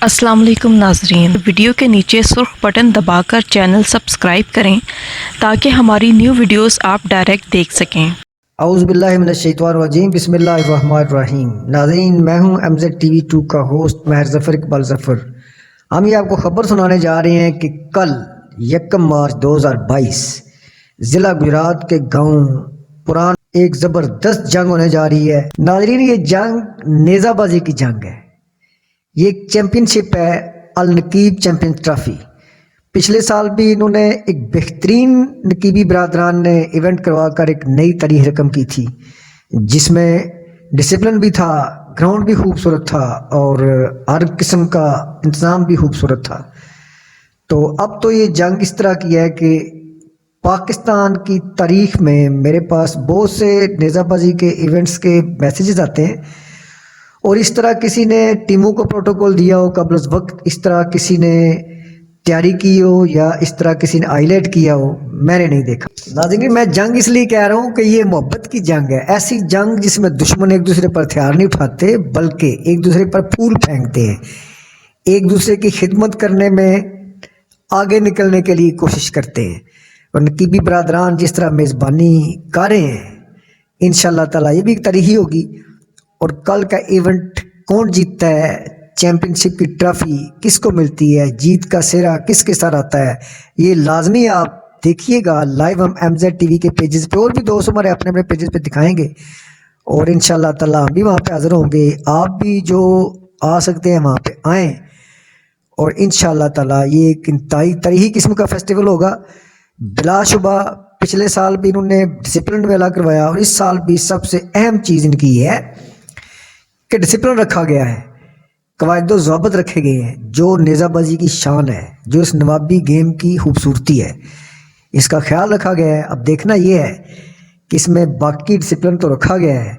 अस्सलाम वालेकुम नाजरीन, वीडियो के नीचे सुर्ख बटन दबाकर चैनल सब्सक्राइब करें ताकि हमारी न्यू वीडियोस आप डायरेक्ट देख सकें। औज़ुबिल्लाहिमिनश्शैतानिर्रजीम बिस्मिल्लाहिर्रहमानिर्रहीम। नाज़रीन, मैं हूं MZ TV2 का होस्ट महर ज़फ़र इकबाल ज़फ़र। हम ये आपको ख़बर सुनाने जा रहे हैं कि कल 1 मार्च 2022 ज़िला गुजरात के गांव पुरान एक ज़बरदस्त जंग होने जा रही है। नाज़रीन, ये जंग नेज़ाबाजी की जंग है। ये एक चैम्पियनशिप है, अल नकीब चैम्पियन ट्रॉफी। पिछले साल भी इन्होंने एक बेहतरीन नकीबी बरादरान ने इवेंट करवाकर एक नई तारीख रकम की थी, जिसमें डिसिप्लिन भी था, ग्राउंड भी खूबसूरत था और हर किस्म का इंतज़ाम भी खूबसूरत था। तो अब तो ये जंग इस तरह की है कि पाकिस्तान की तारीख में मेरे पास बहुत से नेज़ाबाजी के इवेंट्स के मैसेजेस आते हैं और इस तरह किसी ने टीमों को प्रोटोकॉल दिया हो कबल उस वक्त, इस तरह किसी ने तैयारी की हो या इस तरह किसी ने हाईलाइट किया हो, मैंने नहीं देखा। नाज़रीन, मैं जंग इसलिए कह रहा हूँ कि ये मोहब्बत की जंग है, ऐसी जंग जिसमें दुश्मन एक दूसरे पर हथियार नहीं उठाते बल्कि एक दूसरे पर फूल फेंकते हैं, एक दूसरे की खिदमत करने में आगे निकलने के लिए कोशिश करते हैं। और नकीबी बरादरान जिस तरह मेज़बानी कर रहे हैं, इंशाअल्लाह ताला ये भी एक तारीखी होगी। और कल का इवेंट कौन जीतता है, चैम्पियनशिप की ट्रॉफी किसको मिलती है, जीत का सिरा किसके साथ आता है, ये लाजमी आप देखिएगा लाइव। हम MZ TV के पेजेस पे और भी दोस्त हमारे अपने अपने पेजेस पे दिखाएंगे और इंशाअल्लाह ताला हम भी वहाँ पे हाज़िर होंगे। आप भी जो आ सकते हैं वहाँ पे आएँ और इंशाअल्लाह ताला ये एक इंतहाई तारीखी किस्म का फेस्टिवल होगा। बिलाशुबा पिछले साल भी इन्होंने डिसिप्लिन मेला करवाया और इस साल भी सबसे अहम चीज़ इनकी है कि डिसिप्लिन रखा गया है, कवायद ज़ाबित रखे गए हैं, जो नेज़ाबाजी की शान है, जो इस नवाबी गेम की खूबसूरती है, इसका ख्याल रखा गया है। अब देखना ये है कि इसमें बाकी डिसिप्लिन तो रखा गया है,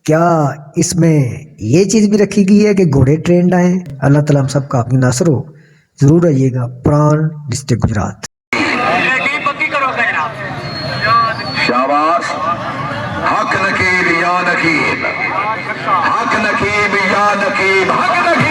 क्या इसमें ये चीज़ भी रखी गई है कि घोड़े ट्रेंड आए। अल्लाह ताला हम सबका अपनी नासर हो। ज़रूर आइएगा, पुरान डिस्ट्रिक्ट गुजरात। शाबाश, हक नकीब या नकीब, हक नकीब या नकीब, हक नकीब।